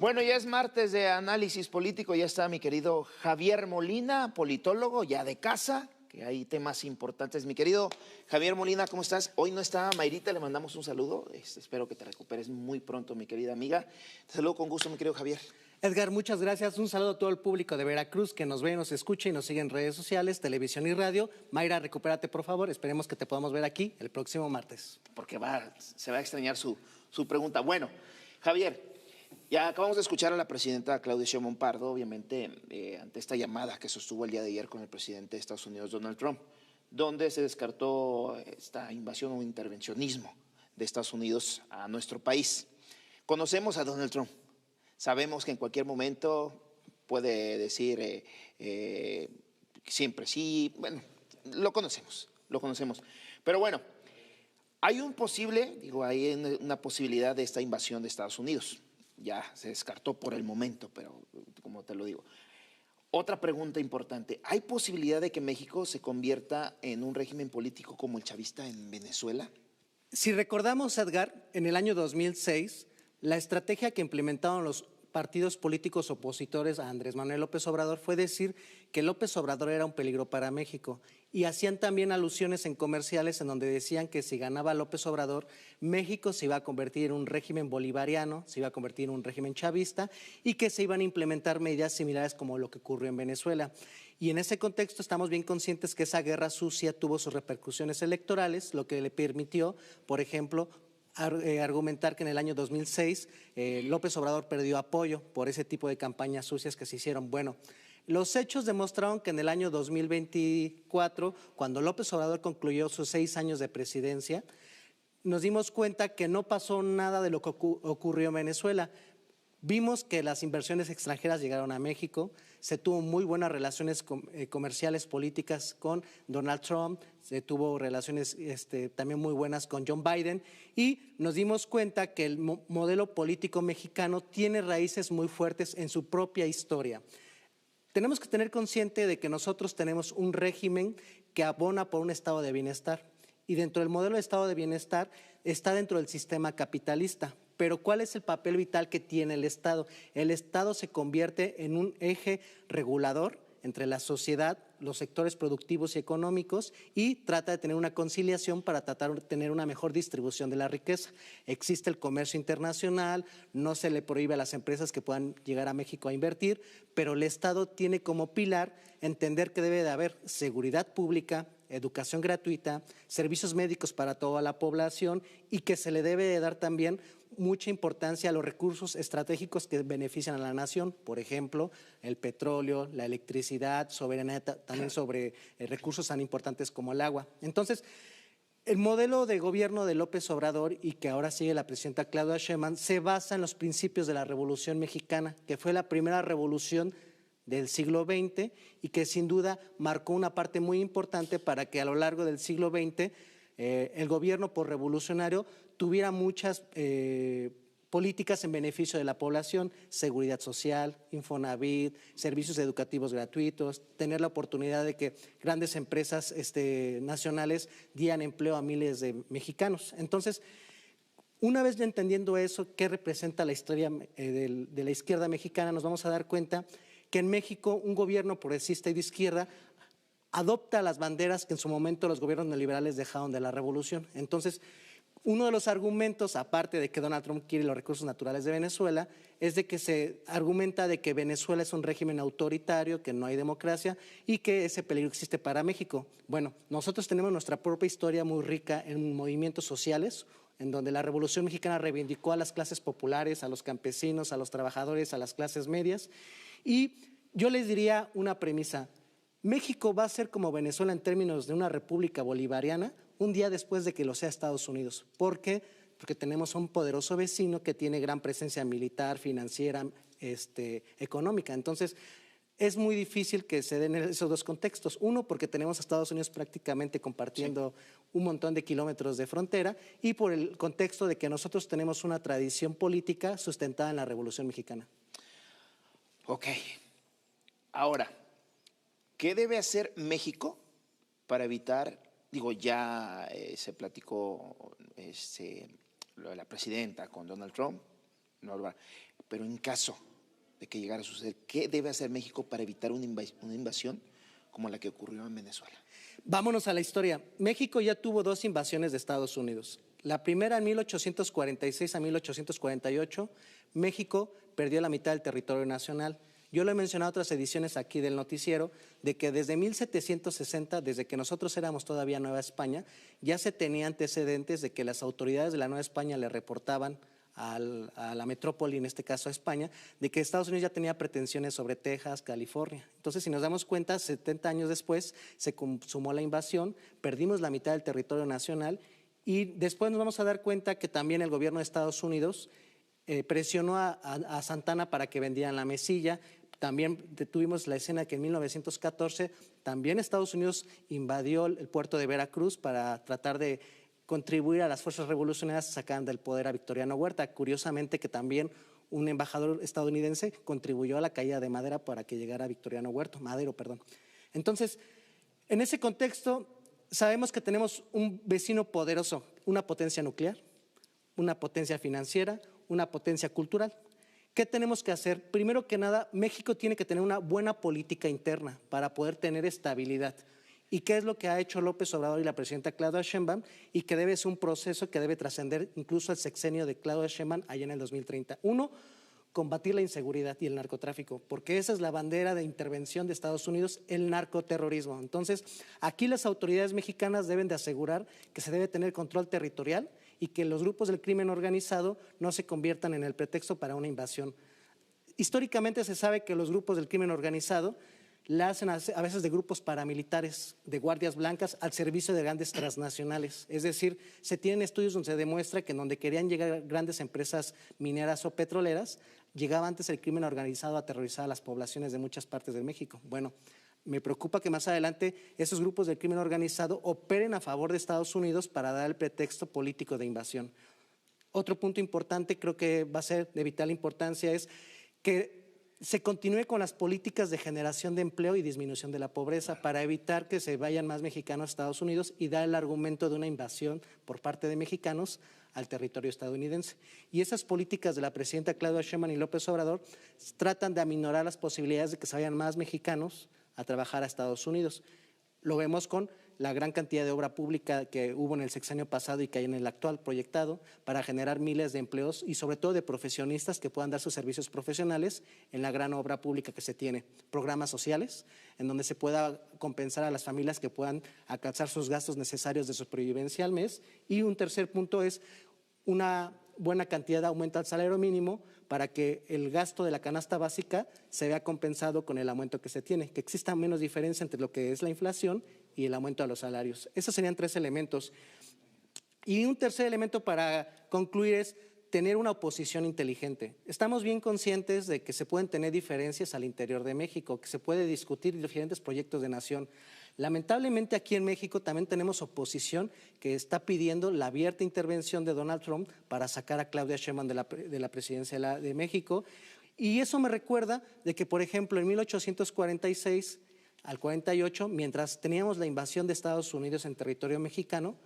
Bueno, ya es martes de análisis político, ya está mi querido Javier Molina, politólogo, ya de casa, que hay temas importantes. Mi querido Javier Molina, ¿cómo estás? Hoy no está Mayrita, le mandamos un saludo. Espero que te recuperes muy pronto, mi querida amiga. Te saludo con gusto, mi querido Javier. Edgar, muchas gracias. Un saludo a todo el público de Veracruz que nos ve, nos escucha y nos sigue en redes sociales, televisión y radio. Mayra, recupérate, por favor. Esperemos que te podamos ver aquí el próximo martes. Porque se va a extrañar su pregunta. Bueno, Javier, ya acabamos de escuchar a la presidenta Claudia Sheinbaum Pardo, obviamente, ante esta llamada que sostuvo el día de ayer con el presidente de Estados Unidos, Donald Trump, donde se descartó esta invasión o intervencionismo de Estados Unidos a nuestro país. Conocemos a Donald Trump. Sabemos que en cualquier momento puede decir siempre sí. Bueno, lo conocemos. Pero bueno, hay una posibilidad de esta invasión de Estados Unidos. Ya se descartó por el momento, pero como te lo digo. Otra pregunta importante, ¿hay posibilidad de que México se convierta en un régimen político como el chavista en Venezuela? Si recordamos, Edgar, en el año 2006, la estrategia que implementaron los partidos políticos opositores a Andrés Manuel López Obrador fue decir que López Obrador era un peligro para México, y hacían también alusiones en comerciales en donde decían que si ganaba López Obrador, México se iba a convertir en un régimen bolivariano, se iba a convertir en un régimen chavista y que se iban a implementar medidas similares como lo que ocurrió en Venezuela. Y en ese contexto estamos bien conscientes que esa guerra sucia tuvo sus repercusiones electorales, lo que le permitió, por ejemplo, argumentar que en el año 2006 López Obrador perdió apoyo por ese tipo de campañas sucias que se hicieron. Bueno, los hechos demostraron que en el año 2024, cuando López Obrador concluyó sus 6 años de presidencia, nos dimos cuenta que no pasó nada de lo que ocurrió en Venezuela. Vimos que las inversiones extranjeras llegaron a México, se tuvo muy buenas relaciones comerciales políticas con Donald Trump, se tuvo relaciones también muy buenas con John Biden, y nos dimos cuenta que el modelo político mexicano tiene raíces muy fuertes en su propia historia. Tenemos que tener consciente de que nosotros tenemos un régimen que abona por un estado de bienestar, y dentro del modelo de estado de bienestar está dentro del sistema capitalista. Pero ¿cuál es el papel vital que tiene el Estado? El Estado se convierte en un eje regulador entre la sociedad, los sectores productivos y económicos, y trata de tener una conciliación para tratar de tener una mejor distribución de la riqueza. Existe el comercio internacional, no se le prohíbe a las empresas que puedan llegar a México a invertir, pero el Estado tiene como pilar entender que debe de haber seguridad pública, educación gratuita, servicios médicos para toda la población, y que se le debe de dar también mucha importancia a los recursos estratégicos que benefician a la nación, por ejemplo, el petróleo, la electricidad, soberanía también sobre recursos tan importantes como el agua. Entonces, el modelo de gobierno de López Obrador, y que ahora sigue la presidenta Claudia Sheinbaum, se basa en los principios de la Revolución Mexicana, que fue la primera revolución del siglo XX y que sin duda marcó una parte muy importante para que a lo largo del siglo XX el gobierno por revolucionario tuviera muchas políticas en beneficio de la población: seguridad social, Infonavit, servicios educativos gratuitos, tener la oportunidad de que grandes empresas nacionales dieran empleo a miles de mexicanos. Entonces, una vez ya entendiendo eso, qué representa la historia de la izquierda mexicana, nos vamos a dar cuenta que en México un gobierno progresista y de izquierda adopta las banderas que en su momento los gobiernos neoliberales dejaron de la revolución. Entonces, uno de los argumentos, aparte de que Donald Trump quiere los recursos naturales de Venezuela, es de que se argumenta de que Venezuela es un régimen autoritario, que no hay democracia y que ese peligro existe para México. Bueno, nosotros tenemos nuestra propia historia muy rica en movimientos sociales, en donde la Revolución Mexicana reivindicó a las clases populares, a los campesinos, a los trabajadores, a las clases medias. Y yo les diría una premisa: México va a ser como Venezuela en términos de una república bolivariana un día después de que lo sea Estados Unidos. ¿Por qué? Porque tenemos un poderoso vecino que tiene gran presencia militar, financiera, económica. Entonces, es muy difícil que se den esos dos contextos. Uno, porque tenemos a Estados Unidos prácticamente compartiendo un montón de kilómetros de frontera, y por el contexto de que nosotros tenemos una tradición política sustentada en la Revolución Mexicana. Ok. Ahora, ¿qué debe hacer México para evitar, ya se platicó lo de la presidenta con Donald Trump, pero en caso de que llegara a suceder, ¿qué debe hacer México para evitar una invasión como la que ocurrió en Venezuela? Vámonos a la historia. México ya tuvo 2 invasiones de Estados Unidos. La primera en 1846 a 1848, México perdió la mitad del territorio nacional. Yo lo he mencionado en otras ediciones aquí del noticiero, de que desde 1760, desde que nosotros éramos todavía Nueva España, ya se tenía antecedentes de que las autoridades de la Nueva España le reportaban a la metrópoli, en este caso a España, de que Estados Unidos ya tenía pretensiones sobre Texas, California. Entonces, si nos damos cuenta, 70 años después se consumó la invasión, perdimos la mitad del territorio nacional y después nos vamos a dar cuenta que también el gobierno de Estados Unidos presionó a Santana para que vendieran la mesilla. También tuvimos la escena que en 1914 también Estados Unidos invadió el puerto de Veracruz para tratar de contribuir a las fuerzas revolucionarias a sacar del poder a Victoriano Huerta. Curiosamente que también un embajador estadounidense contribuyó a la caída de Madero para que llegara Victoriano Huerta, Madero, perdón. Entonces, en ese contexto, sabemos que tenemos un vecino poderoso, una potencia nuclear, una potencia financiera, una potencia cultural. ¿Qué tenemos que hacer? Primero que nada, México tiene que tener una buena política interna para poder tener estabilidad. ¿Y qué es lo que ha hecho López Obrador y la presidenta Claudia Sheinbaum? Y que debe ser un proceso que debe trascender incluso al sexenio de Claudia Sheinbaum allá en el 2030. Uno, combatir la inseguridad y el narcotráfico, porque esa es la bandera de intervención de Estados Unidos, el narcoterrorismo. Entonces, aquí las autoridades mexicanas deben de asegurar que se debe tener control territorial y que los grupos del crimen organizado no se conviertan en el pretexto para una invasión. Históricamente se sabe que los grupos del crimen organizado la hacen a veces de grupos paramilitares, de guardias blancas, al servicio de grandes transnacionales. Es decir, se tienen estudios donde se demuestra que en donde querían llegar grandes empresas mineras o petroleras, llegaba antes el crimen organizado a aterrorizar a las poblaciones de muchas partes de México. Bueno, me preocupa que más adelante esos grupos del crimen organizado operen a favor de Estados Unidos para dar el pretexto político de invasión. Otro punto importante, creo que va a ser de vital importancia, es que se continúe con las políticas de generación de empleo y disminución de la pobreza para evitar que se vayan más mexicanos a Estados Unidos y dar el argumento de una invasión por parte de mexicanos al territorio estadounidense. Y esas políticas de la presidenta Claudia Sheinbaum y López Obrador tratan de aminorar las posibilidades de que se vayan más mexicanos a trabajar a Estados Unidos. Lo vemos con la gran cantidad de obra pública que hubo en el sexenio pasado y que hay en el actual proyectado para generar miles de empleos y sobre todo de profesionistas que puedan dar sus servicios profesionales en la gran obra pública que se tiene. Programas sociales en donde se pueda compensar a las familias que puedan alcanzar sus gastos necesarios de supervivencia al mes. Y un tercer punto es una buena cantidad de aumento al salario mínimo para que el gasto de la canasta básica se vea compensado con el aumento que se tiene, que exista menos diferencia entre lo que es la inflación y el aumento de los salarios. Esos serían 3 elementos. Y un tercer elemento para concluir es tener una oposición inteligente. Estamos bien conscientes de que se pueden tener diferencias al interior de México, que se puede discutir diferentes proyectos de nación. Lamentablemente aquí en México también tenemos oposición que está pidiendo la abierta intervención de Donald Trump para sacar a Claudia Sheinbaum de la presidencia de México. Y eso me recuerda de que, por ejemplo, en 1846 al 48, mientras teníamos la invasión de Estados Unidos en territorio mexicano,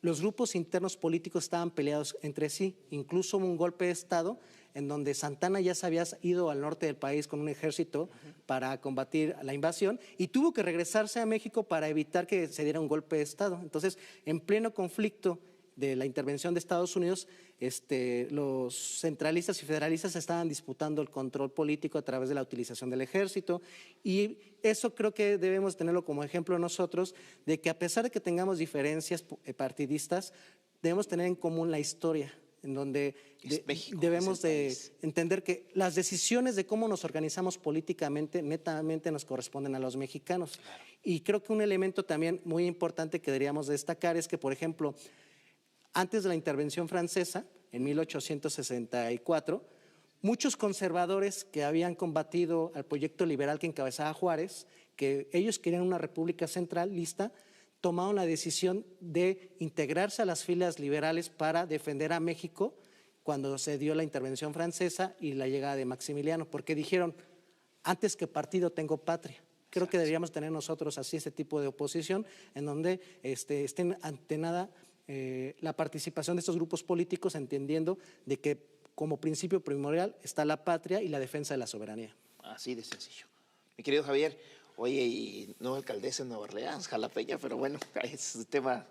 los grupos internos políticos estaban peleados entre sí. Incluso hubo un golpe de Estado en donde Santana ya se había ido al norte del país con un ejército para combatir la invasión y tuvo que regresarse a México para evitar que se diera un golpe de Estado. Entonces, en pleno conflicto de la intervención de Estados Unidos, los centralistas y federalistas estaban disputando el control político a través de la utilización del ejército y eso creo que debemos tenerlo como ejemplo nosotros de que a pesar de que tengamos diferencias partidistas, debemos tener en común la historia en donde debemos de entender que las decisiones de cómo nos organizamos políticamente netamente nos corresponden a los mexicanos. Claro. Y creo que un elemento también muy importante que deberíamos destacar es que, por ejemplo, antes de la intervención francesa, en 1864, muchos conservadores que habían combatido al proyecto liberal que encabezaba Juárez, que ellos querían una república centralista, tomaron la decisión de integrarse a las filas liberales para defender a México cuando se dio la intervención francesa y la llegada de Maximiliano, porque dijeron, antes que partido tengo patria. Creo que deberíamos tener nosotros así este tipo de oposición, en donde estén ante nada la participación de estos grupos políticos, entendiendo de que como principio primordial está la patria y la defensa de la soberanía. Así de sencillo. Mi querido Javier, oye, y no alcaldesa en Nueva Orleans, jalapeña, pero bueno, es un tema.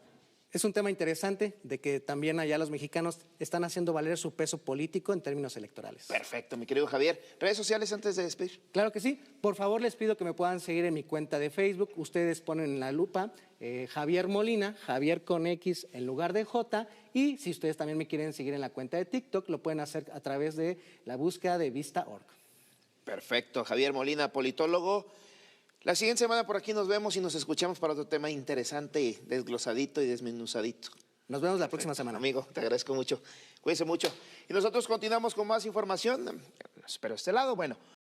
Es un tema interesante de que también allá los mexicanos están haciendo valer su peso político en términos electorales. Perfecto, mi querido Javier. ¿Redes sociales antes de despedir? Claro que sí. Por favor, les pido que me puedan seguir en mi cuenta de Facebook. Ustedes ponen en la lupa Javier Molina, Javier con X en lugar de J. Y si ustedes también me quieren seguir en la cuenta de TikTok, lo pueden hacer a través de la búsqueda de Vista.org. Perfecto, Javier Molina, politólogo. La siguiente semana por aquí nos vemos y nos escuchamos para otro tema interesante, desglosadito y desmenuzadito. Nos vemos la próxima semana. Amigo, te agradezco mucho. Cuídense mucho. Y nosotros continuamos con más información. Pero este lado, bueno.